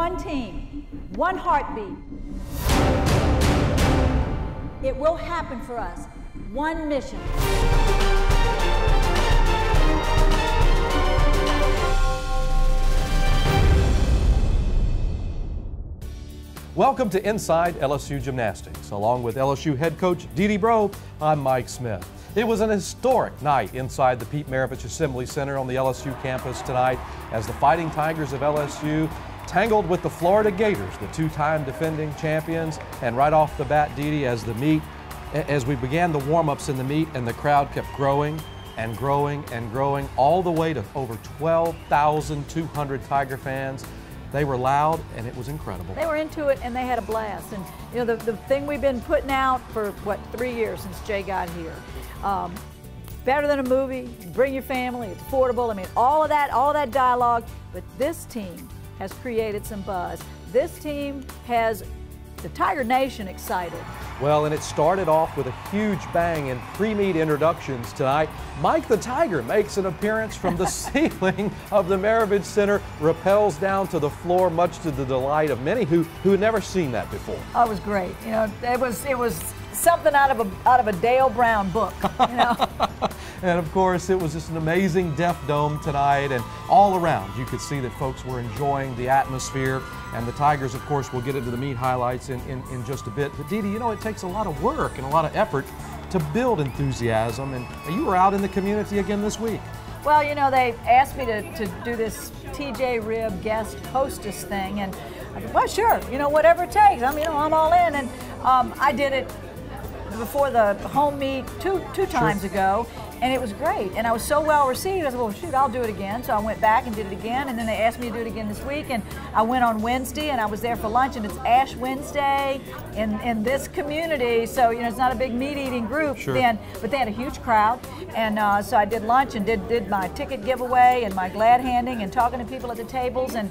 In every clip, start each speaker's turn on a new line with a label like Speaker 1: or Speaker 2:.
Speaker 1: one team, one heartbeat. It will happen for us. One mission.
Speaker 2: Welcome to Inside LSU Gymnastics. Along with LSU head coach D-D Breaux, I'm Mike Smith. It was an historic night inside the Pete Maravich Assembly Center on the LSU campus tonight as the Fighting Tigers of LSU tangled with the Florida Gators, the two-time defending champions. And right off the bat, D-D, as we began the warm-ups in the meet, and the crowd kept growing and growing and growing, all the way to over 12,200 Tiger fans. They were loud, and it was incredible.
Speaker 1: They were into it, and they had a blast. And you know, the thing we've been putting out for, what, 3 years since Jay got here. Better than a movie, bring your family, it's affordable. I mean, all of that dialogue. But this team has created some buzz. This team has the Tiger Nation excited.
Speaker 2: Well, and it started off with a huge bang in pre-meet introductions tonight. Mike the Tiger makes an appearance from the ceiling of the Maravich Center, rappels down to the floor, much to the delight of many who had never seen that before.
Speaker 1: Oh, it was great. You know, it was something out of a Dale Brown book. You know.
Speaker 2: And of course, it was just an amazing Deaf Dome tonight, and all around you could see that folks were enjoying the atmosphere. And the Tigers, of course, we'll get into the meet highlights in just a bit. But D-D, you know, it takes a lot of work and a lot of effort to build enthusiasm. And you were out in the community again this week.
Speaker 1: Well, you know, they asked me to do this TJ Rib guest hostess thing, and I said, well, sure, you know, whatever it takes. I'm all in. And I did it before the home meet two times ago, and it was great. And I was so well received, I said, well, shoot, I'll do it again. So I went back and did it again, and then they asked me to do it again this week, and I went on Wednesday, and I was there for lunch, and it's Ash Wednesday in this community, so, you know, it's not a big meat-eating group then, but they had a huge crowd, and so I did lunch and did my ticket giveaway and my glad handing and talking to people at the tables, and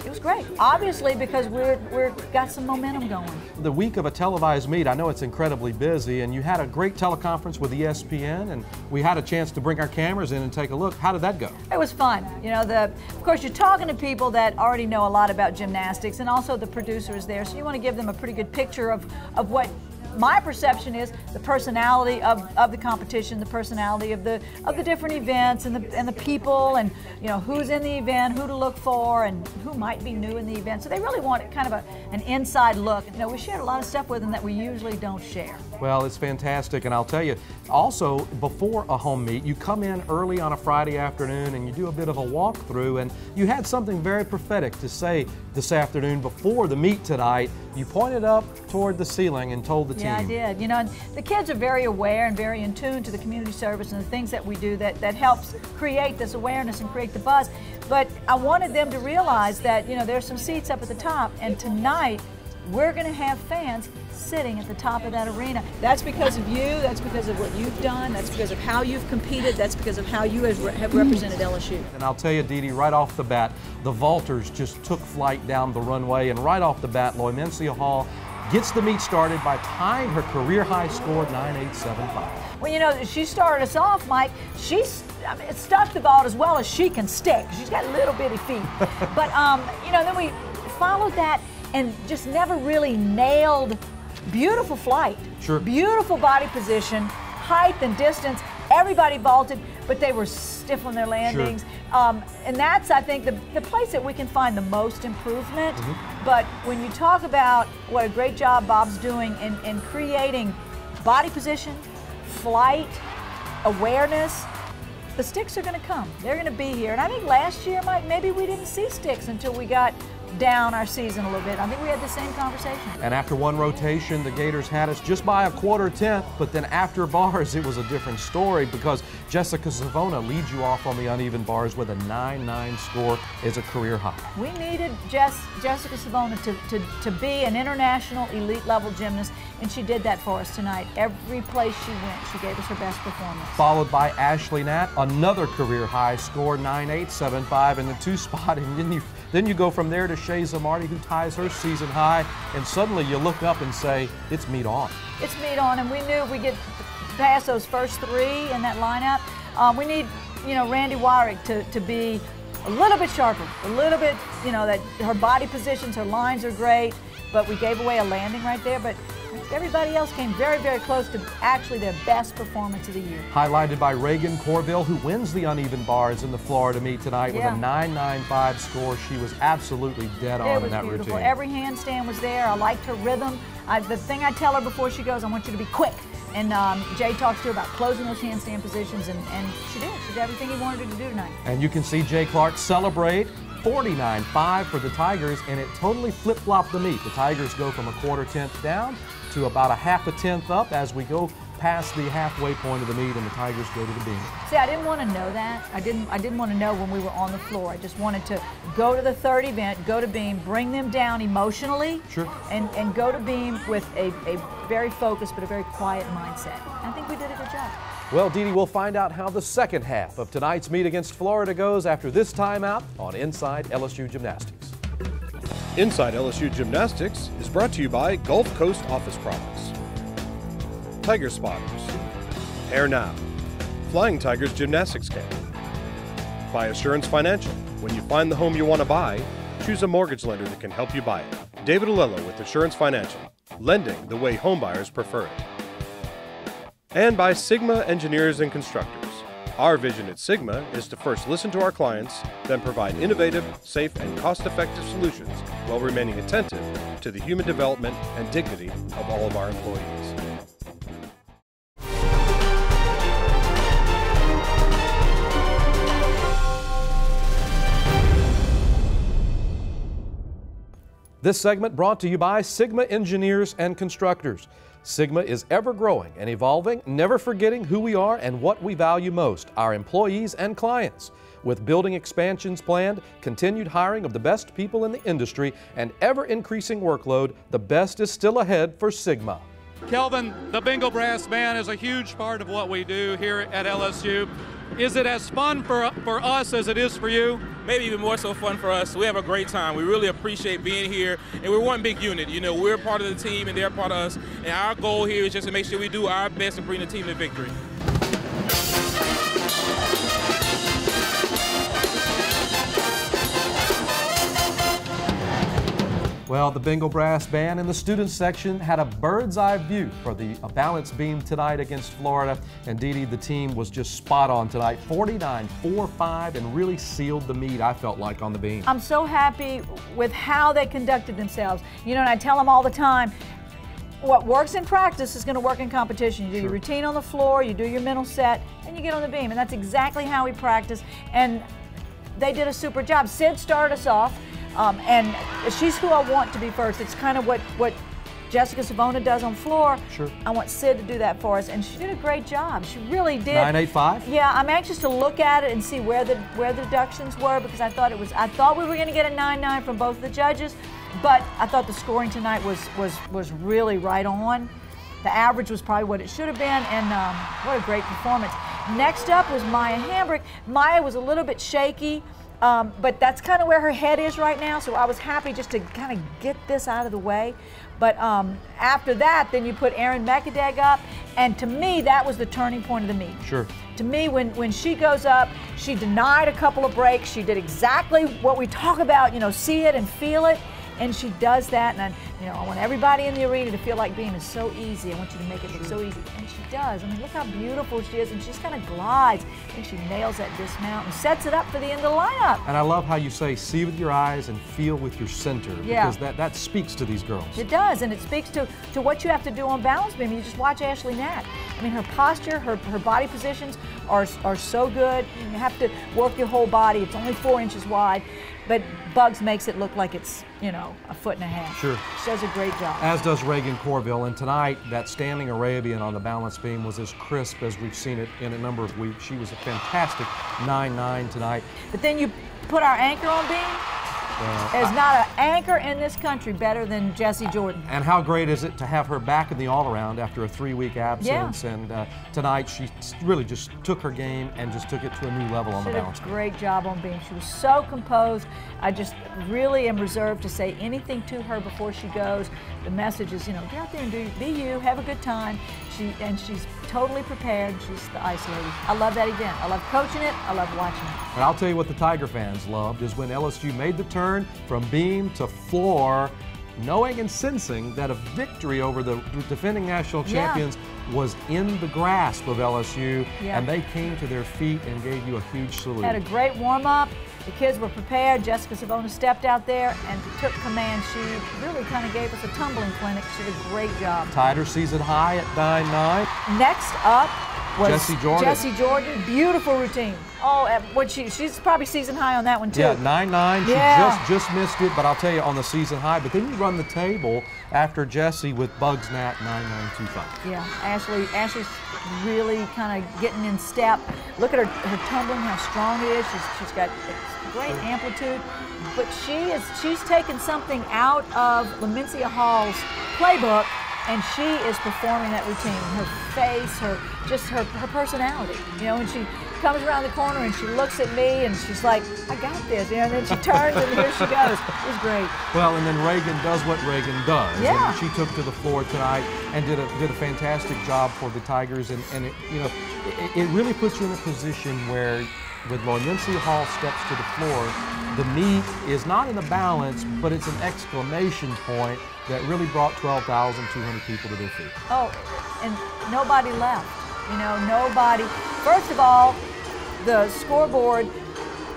Speaker 1: it was great, obviously, because we're got some momentum going.
Speaker 2: The week of a televised meet, I know it's incredibly busy, and you had a great teleconference with ESPN, and we had a chance to bring our cameras in and take a look. How did that go?
Speaker 1: It was fun. You know, of course, you're talking to people that already know a lot about gymnastics, and also the producer is there, so you want to give them a pretty good picture of what my perception is, the personality of the competition, the personality of the different events, and the people, and you know, who's in the event, who to look for, and who might be new in the event. So they really want kind of an inside look. You know, we shared a lot of stuff with them that we usually don't share.
Speaker 2: Well, it's fantastic, and I'll tell you, also, before a home meet, you come in early on a Friday afternoon and you do a bit of a walkthrough, and you had something very prophetic to say this afternoon before the meet tonight. You pointed up toward the ceiling and told the team.
Speaker 1: Yeah, I did. You know, and the kids are very aware and very in tune to the community service and the things that we do that helps create this awareness and create the buzz. But I wanted them to realize that, you know, there's some seats up at the top, and tonight we're going to have fans sitting at the top of that arena. That's because of you, that's because of what you've done, that's because of how you've competed, that's because of how you have represented LSU.
Speaker 2: And I'll tell you, D-D, right off the bat, the vaulters just took flight down the runway, and right off the bat, Loymencia Hall gets the meet started by tying her career-high score, 9.875.
Speaker 1: Well, you know, she started us off, Mike. She's stuck the vault as well as she can stick. She's got little bitty feet. But, you know, then we followed that and just never really nailed beautiful flight, beautiful body position, height and distance. Everybody vaulted, but they were stiff on their landings. And that's, I think, the place that we can find the most improvement. But when you talk about what a great job Bob's doing in creating body position, flight, awareness, the sticks are going to come. They're going to be here. And I think last year, Mike, maybe we didn't see sticks until we got down our season a little bit. I think we had the same conversation.
Speaker 2: And after one rotation, the Gators had us just by a quarter tenth, but then after bars, it was a different story because Jessica Savona leads you off on the uneven bars with a 9.9 score as a career high.
Speaker 1: We needed Jessica Savona to be an international elite level gymnast, and she did that for us tonight. Every place she went, she gave us her best performance.
Speaker 2: Followed by Ashley Natt, another career high score, 9.875 in the 2 spot, and then you go from there to Shea Zamarty, who ties her season high, and suddenly you look up and say, it's meet on.
Speaker 1: It's meet on, and we knew if we get past those first 3 in that lineup, we need, you know, Randy Warwick to be a little bit sharper, a little bit, you know, that her body positions, her lines are great, but we gave away a landing right there. But everybody else came very, very close to actually their best performance of the year.
Speaker 2: Highlighted by Reagan Corville, who wins the uneven bars in the Florida meet tonight with a 9.95 score. She was absolutely dead on in that
Speaker 1: beautiful.
Speaker 2: routine.
Speaker 1: Every handstand was there. I liked her rhythm. The thing I tell her before she goes, I want you to be quick. And Jay talks to her about closing those handstand positions, and she did. She did everything he wanted her to do tonight.
Speaker 2: And you can see Jay Clark celebrate 49.5 for the Tigers, and it totally flip-flopped the meet. The Tigers go from a quarter tenth down to about a half a tenth up as we go past the halfway point of the meet, and the Tigers go to the beam.
Speaker 1: See, I didn't want to know that. I didn't want to know when we were on the floor. I just wanted to go to the third event, go to beam, bring them down emotionally, and go to beam with a very focused but a very quiet mindset. I think we did a good job.
Speaker 2: Well, Dee-Dee, we'll find out how the second half of tonight's meet against Florida goes after this timeout on Inside LSU Gymnastics.
Speaker 3: Inside LSU Gymnastics is brought to you by Gulf Coast Office Products, Tiger Spotters, Hair Now, Flying Tigers Gymnastics Camp, by Assurance Financial. When you find the home you want to buy, choose a mortgage lender that can help you buy it. David Alello with Assurance Financial, lending the way homebuyers prefer it. And by Sigma Engineers and Constructors. Our vision at Sigma is to first listen to our clients, then provide innovative, safe, and cost-effective solutions while remaining attentive to the human development and dignity of all of our employees.
Speaker 2: This segment brought to you by Sigma Engineers and Constructors. Sigma is ever growing and evolving, never forgetting who we are and what we value most, our employees and clients. With building expansions planned, continued hiring of the best people in the industry, and ever-increasing workload, the best is still ahead for Sigma.
Speaker 4: Kelvin, the Bingo Brass Band is a huge part of what we do here at LSU. Is it as fun for us as it is for you?
Speaker 5: Maybe even more so fun for us. We have a great time. We really appreciate being here, and we're one big unit. You know, we're part of the team, and they're part of us. And our goal here is just to make sure we do our best and bring the team to victory.
Speaker 2: Well, the Bingo Brass Band in the students section had a bird's eye view for the balance beam tonight against Florida. And Dee-Dee, the team was just spot on tonight, 49-4-5, and really sealed the meet, I felt like, on the beam.
Speaker 1: I'm so happy with how they conducted themselves. You know, and I tell them all the time, what works in practice is going to work in competition. You do your routine on the floor, you do your mental set, and you get on the beam. And that's exactly how we practice. And they did a super job. Sid started us off. And she's who I want to be first. It's kind of what Jessica Savona does on floor. Sure. I want Sid to do that for us, and she did a great job. She really did.
Speaker 2: 9.85?
Speaker 1: Yeah, I'm anxious to look at it and see where the deductions were, because I thought we were going to get a 9.9 from both the judges, but I thought the scoring tonight was really right on. The average was probably what it should have been, and what a great performance. Next up was Maya Hambrick. Maya was a little bit shaky. But that's kind of where her head is right now, so I was happy just to kind of get this out of the way. But after that, then you put Erin Mekadeg up, and to me, that was the turning point of the meet. Sure. To me, when she goes up, she denied a couple of breaks. She did exactly what we talk about, you know, see it and feel it, and she does that. And I want everybody in the arena to feel like beam is so easy. I want you to make it look so easy, and she does. I mean, look how beautiful she is, and she just kind of glides. I think she nails that dismount and sets it up for the end of the lineup.
Speaker 2: And I love how you say, see with your eyes and feel with your center, because that speaks to these girls.
Speaker 1: It does, and it speaks to what you have to do on balance beam. You just watch Ashley Knack. I mean, her posture, her body positions are so good. You have to work your whole body. It's only 4 inches wide, but Bugs makes it look like it's, you know, a foot and a half. Sure. She does a great job.
Speaker 2: As does Reagan Corville, and tonight, that standing Arabian on the balance beam was as crisp as we've seen it in a number of weeks. She was a fantastic 9.9 tonight.
Speaker 1: But then you put our anchor on beam, There's not an anchor in this country better than Jessie Jordan.
Speaker 2: And how great is it to have her back in the all-around after a 3-week absence?
Speaker 1: Yeah.
Speaker 2: And tonight she really just took her game and just took it to a new level on the balance.
Speaker 1: She did a great job on beam. She was so composed. I just really am reserved to say anything to her before she goes. The message is, you know, get out there and be you, have a good time. She's totally prepared. She's the ice lady. I love that event. I love coaching it. I love watching it.
Speaker 2: And I'll tell you what the Tiger fans loved is when LSU made the turn from beam to floor, knowing and sensing that a victory over the defending national champions was in the grasp of LSU, and they came to their feet and gave you a huge salute.
Speaker 1: Had a great warm-up. The kids were prepared. Jessica Savona stepped out there and took command. She really kind of gave us a tumbling clinic. She did a great job.
Speaker 2: Tied her season high at 9-9.
Speaker 1: Next up was
Speaker 2: Jessie Jordan.
Speaker 1: Beautiful routine. Oh, she's probably season high on that one too.
Speaker 2: Yeah, 9-9. She just missed it, but I'll tell you on the season high. But then you run the table after Jessie with Bugs Nat 9-9-2-5.
Speaker 1: Yeah, Ashley's really kind of getting in step. Look at her tumbling, how strong it is. She's got great amplitude, but she's taken something out of Lamencia Hall's playbook, and she is performing that routine. Her face, her personality. You know, when she comes around the corner and she looks at me and she's like, I got this, you know, and then she turns and here she goes. It was great.
Speaker 2: Well, and then Reagan does what Reagan does.
Speaker 1: Yeah.
Speaker 2: And she took to the floor tonight and did a fantastic job for the Tigers, and it, you know, it really puts you in a position where when Lamencia Hall steps to the floor, the meet is not in the balance, but it's an exclamation point that really brought 12,200 people to their feet.
Speaker 1: Oh, and nobody left. You know, nobody. First of all, the scoreboard,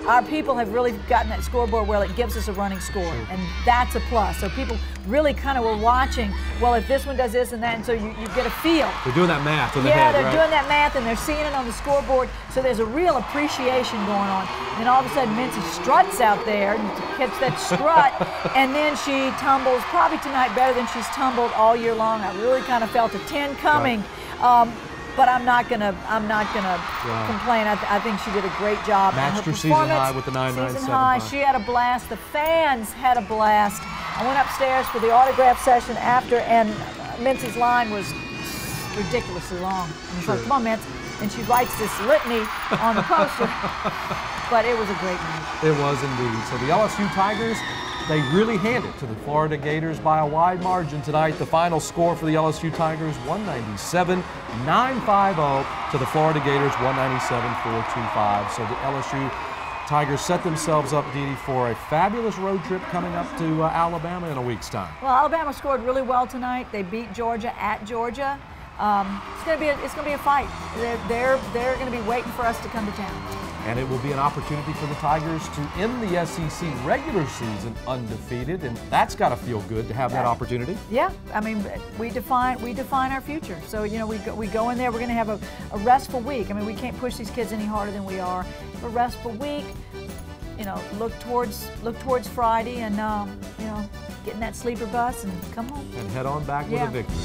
Speaker 1: our people have really gotten that scoreboard where it gives us a running score, and that's a plus. So people really kind of were watching, well, if this one does this and that, and so you get a feel.
Speaker 2: They're doing that math in the
Speaker 1: head,
Speaker 2: right?
Speaker 1: Yeah, they're doing that math, and they're seeing it on the scoreboard, so there's a real appreciation going on. And then all of a sudden, Mincy struts out there, and hits that strut, and then she tumbles, probably tonight better than she's tumbled all year long. I really kind of felt a 10 coming. Right. But I'm not gonna complain. I think she did a great job.
Speaker 2: Matched her season high with the 9-9-7-5.
Speaker 1: Season high. She had a blast. The fans had a blast. I went upstairs for the autograph session after, and Mincy's line was ridiculously long. And it's like, come on, Mincy. And she writes this litany on the poster. But it was a great night.
Speaker 2: It was indeed. So the LSU Tigers, they really hand it to the Florida Gators by a wide margin tonight. The final score for the LSU Tigers, 197-950 to the Florida Gators, 197-425. So the LSU Tigers set themselves up, Dee-Dee, for a fabulous road trip coming up to Alabama in a week's time.
Speaker 1: Well, Alabama scored really well tonight. They beat Georgia at Georgia. It's going to be a fight. They're going to be waiting for us to come to town.
Speaker 2: And it will be an opportunity for the Tigers to end the SEC regular season undefeated, and that's got to feel good to have that opportunity.
Speaker 1: Yeah, I mean, we define our future. So, you know, we go in there, we're going to have a restful week. I mean, we can't push these kids any harder than we are. A restful week, you know, look towards Friday, and you know, get in that sleeper bus and come home.
Speaker 2: And head on back with a victory.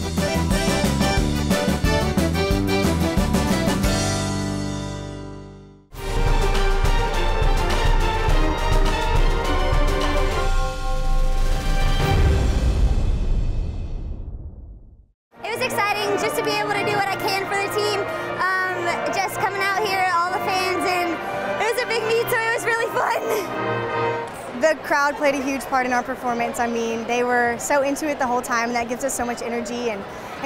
Speaker 6: The crowd played a huge part in our performance. I mean, they were so into it the whole time, and that gives us so much energy and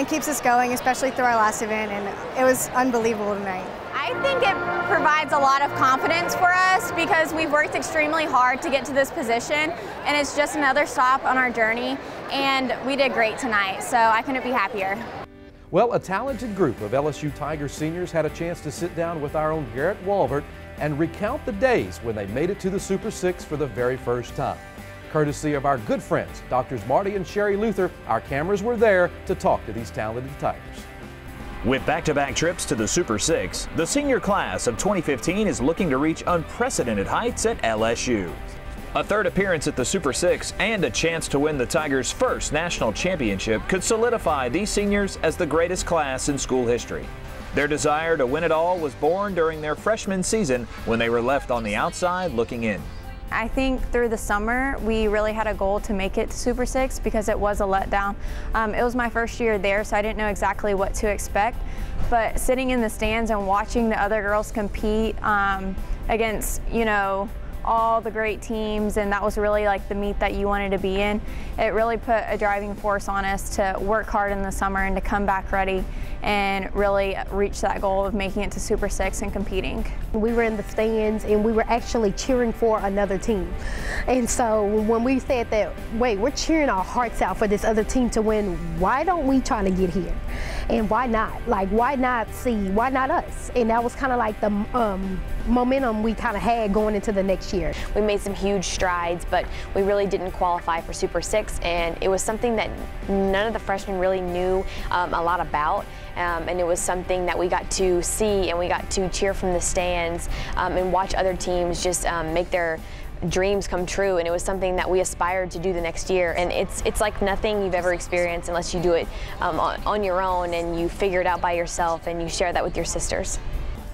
Speaker 6: keeps us going, especially through our last event, and it was unbelievable tonight.
Speaker 7: I think it provides a lot of confidence for us because we've worked extremely hard to get to this position, and it's just another stop on our journey, and we did great tonight, so I couldn't be happier.
Speaker 2: Well, a talented group of LSU Tiger seniors had a chance to sit down with our own Garrett Walvert and recount the days when they made it to the Super Six for the very first time. Courtesy of our good friends, Drs. Marty and Sherry Luther, our cameras were there to talk to these talented Tigers.
Speaker 8: With back-to-back trips to the Super Six, the senior class of 2015 is looking to reach unprecedented heights at LSU. A third appearance at the Super Six and a chance to win the Tigers' first national championship could solidify these seniors as the greatest class in school history. Their desire to win it all was born during their freshman season when they were left on the outside looking in.
Speaker 7: I think through the summer, we really had a goal to make it to Super 6 because it was a letdown. It was my first year there, so I didn't know exactly what to expect. But sitting in the stands and watching the other girls compete against, you know, all the great teams, and that was really like the meet that you wanted to be in. It really put a driving force on us to work hard in the summer and to come back ready and really reach that goal of making it to Super 6 and competing.
Speaker 9: We were in the stands and we were actually cheering for another team. And so when we said that, wait, we're cheering our hearts out for this other team to win, why don't we try to get here? And why not? Like, why not us? And that was kind of like the momentum we kind of had going into the next year.
Speaker 10: We made some huge strides, but we really didn't qualify for Super 6, and it was something that none of the freshmen really knew a lot about. And it was something that we got to see and we got to cheer from the stands and watch other teams just make their dreams come true, and it was something that we aspired to do the next year. And it's like nothing you've ever experienced unless you do it on your own and you figure it out by yourself and you share that with your sisters.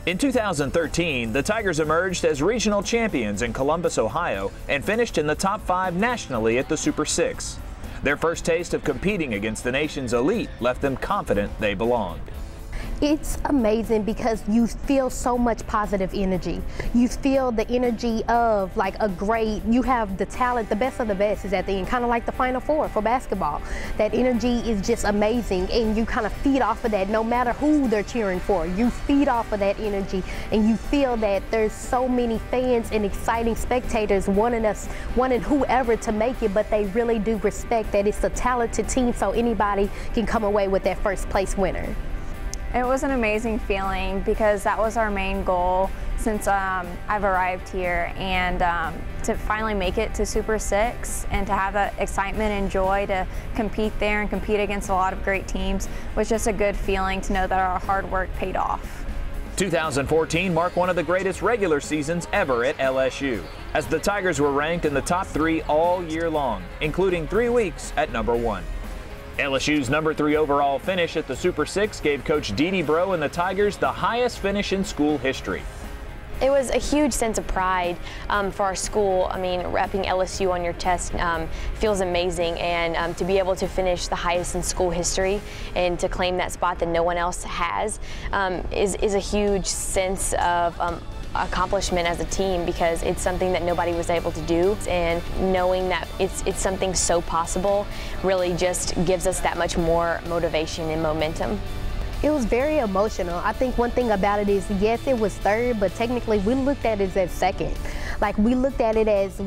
Speaker 8: In 2013, the Tigers emerged as regional champions in Columbus, Ohio, and finished in the top 5 nationally at the Super 6. Their first taste of competing against the nation's elite left them confident they belonged.
Speaker 9: It's amazing because you feel so much positive energy. You feel the energy of like you have the talent, the best of the best is at the end, kind of like the Final Four for basketball. That energy is just amazing, and you kind of feed off of that no matter who they're cheering for. You feed off of that energy, and you feel that there's so many fans and exciting spectators wanting whoever to make it, but they really do respect that it's a talented team, so anybody can come away with that first place winner.
Speaker 7: It was an amazing feeling because that was our main goal since I've arrived here, and to finally make it to Super 6 and to have that excitement and joy to compete there and compete against a lot of great teams was just a good feeling to know that our hard work paid off.
Speaker 8: 2014 marked one of the greatest regular seasons ever at LSU, as the Tigers were ranked in the top 3 all year long, including 3 weeks at number 1. LSU's number 3 overall finish at the Super 6 gave Coach D-D Breaux and the Tigers the highest finish in school history.
Speaker 10: It was a huge sense of pride for our school. I mean, repping LSU on your chest feels amazing, and to be able to finish the highest in school history and to claim that spot that no one else has is a huge sense of accomplishment as a team, because it's something that nobody was able to do, and knowing that it's something so possible really just gives us that much more motivation and momentum.
Speaker 9: It was very emotional. I think one thing about it is, yes, it was 3rd, but technically we looked at it as 2nd. Like, we looked at it as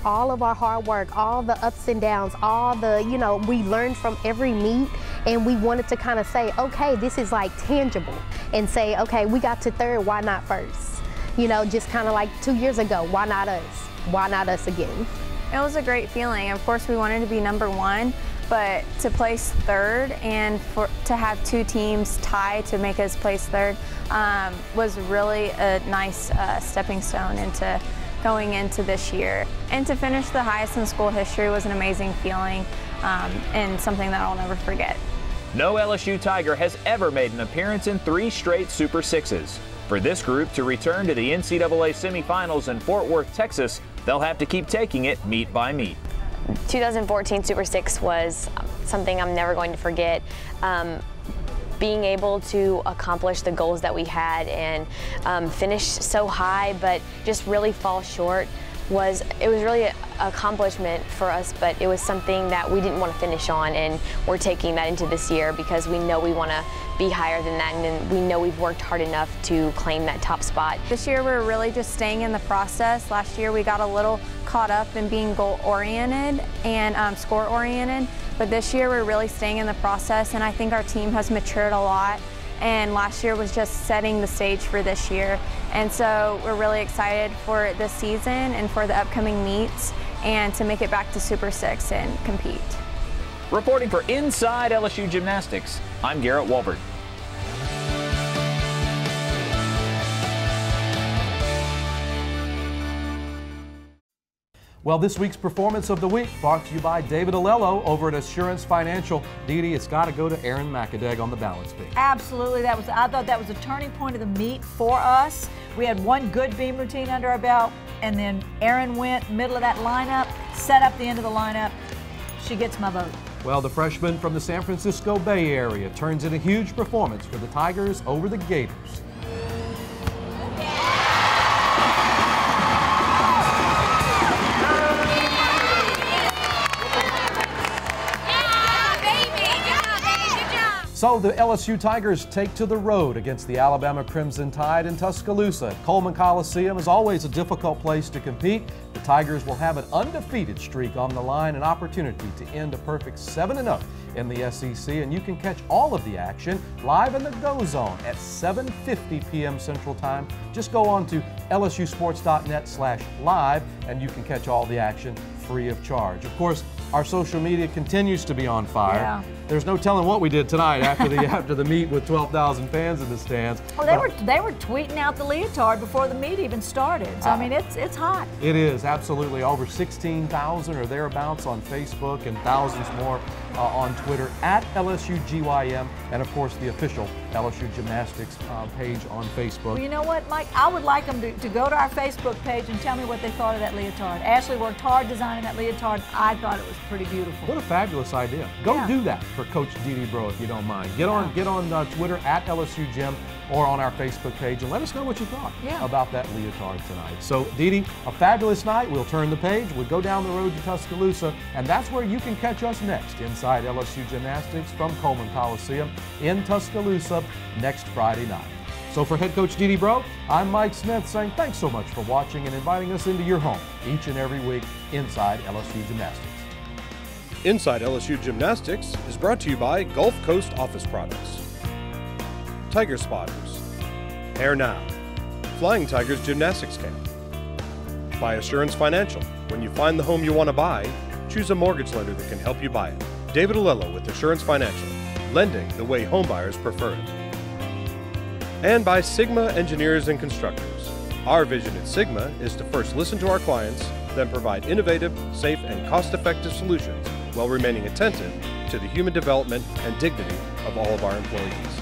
Speaker 9: all of our hard work, all the ups and downs, all the, we learned from every meet, and we wanted to kind of say, okay, this is like tangible, and say, okay, we got to 3rd, why not 1st? Just kind of like 2 years ago, why not us? Why not us again?
Speaker 7: It was a great feeling. Of course, we wanted to be number 1, but to place 3rd and to have 2 teams tie to make us place 3rd was really a nice stepping stone into going into this year. And to finish the highest in school history was an amazing feeling and something that I'll never forget.
Speaker 8: No LSU Tiger has ever made an appearance in 3 straight Super 6s. For this group to return to the NCAA semifinals in Fort Worth, Texas, they'll have to keep taking it meet by meet.
Speaker 10: 2014 Super 6 was something I'm never going to forget. Being able to accomplish the goals that we had and finish so high but just really fall short was really an accomplishment for us, but it was something that we didn't want to finish on, and we're taking that into this year because we know we want to be higher than that, and we know we've worked hard enough to claim that top spot.
Speaker 7: This year we're really just staying in the process. Last year we got a little caught up in being goal-oriented and score-oriented, but this year we're really staying in the process, and I think our team has matured a lot. And last year was just setting the stage for this year. And so we're really excited for this season and for the upcoming meets and to make it back to Super 6 and compete.
Speaker 8: Reporting for Inside LSU Gymnastics, I'm Garrett Walbert.
Speaker 2: Well, this week's Performance of the Week brought to you by David Alello over at Assurance Financial. Dee, it's got to go to Erin McAdeg on the balance beam.
Speaker 1: Absolutely. I thought that was a turning point of the meet for us. We had one good beam routine under our belt, and then Erin went middle of that lineup, set up the end of the lineup. She gets my vote.
Speaker 2: Well, the freshman from the San Francisco Bay Area turns in a huge performance for the Tigers over the Gators. So the LSU Tigers take to the road against the Alabama Crimson Tide in Tuscaloosa. Coleman Coliseum is always a difficult place to compete. The Tigers will have an undefeated streak on the line, an opportunity to end a perfect 7-0 in the SEC, and you can catch all of the action live in the Go Zone at 7:50 p.m. Central Time. Just go on to lsusports.net/live and you can catch all the action free of charge. Of course, our social media continues to be on fire.
Speaker 1: Yeah.
Speaker 2: There's no telling what we did tonight after the meet with 12,000 fans in the stands.
Speaker 1: Well, they were tweeting out the leotard before the meet even started. So I mean, it's hot.
Speaker 2: It is absolutely. Over 16,000 or thereabouts on Facebook and thousands more on Twitter at LSUGYM, and of course the official LSU Gymnastics page on Facebook.
Speaker 1: Well, you know what, Mike? I would like them to go to our Facebook page and tell me what they thought of that leotard. Ashley worked hard designing that leotard. I thought it was pretty beautiful.
Speaker 2: What a fabulous idea. Go do that for Coach D-D Breaux if you don't mind. Get on Twitter at LSU Gym or on our Facebook page and let us know what you thought about that leotard tonight. So, Dee, a fabulous night. We'll turn the page. We'll go down the road to Tuscaloosa, and that's where you can catch us next, Inside LSU Gymnastics from Coleman Coliseum in Tuscaloosa next Friday night. So for head coach D-D Breaux, I'm Mike Smith saying thanks so much for watching and inviting us into your home each and every week Inside LSU Gymnastics.
Speaker 3: Inside LSU Gymnastics is brought to you by Gulf Coast Office Products, Tiger Spotters, Hair Now, Flying Tigers Gymnastics Camp, by Assurance Financial. When you find the home you want to buy, choose a mortgage lender that can help you buy it. David Alello with Assurance Financial, lending the way homebuyers prefer it. And by Sigma Engineers and Constructors. Our vision at Sigma is to first listen to our clients, then provide innovative, safe, and cost-effective solutions while remaining attentive to the human development and dignity of all of our employees.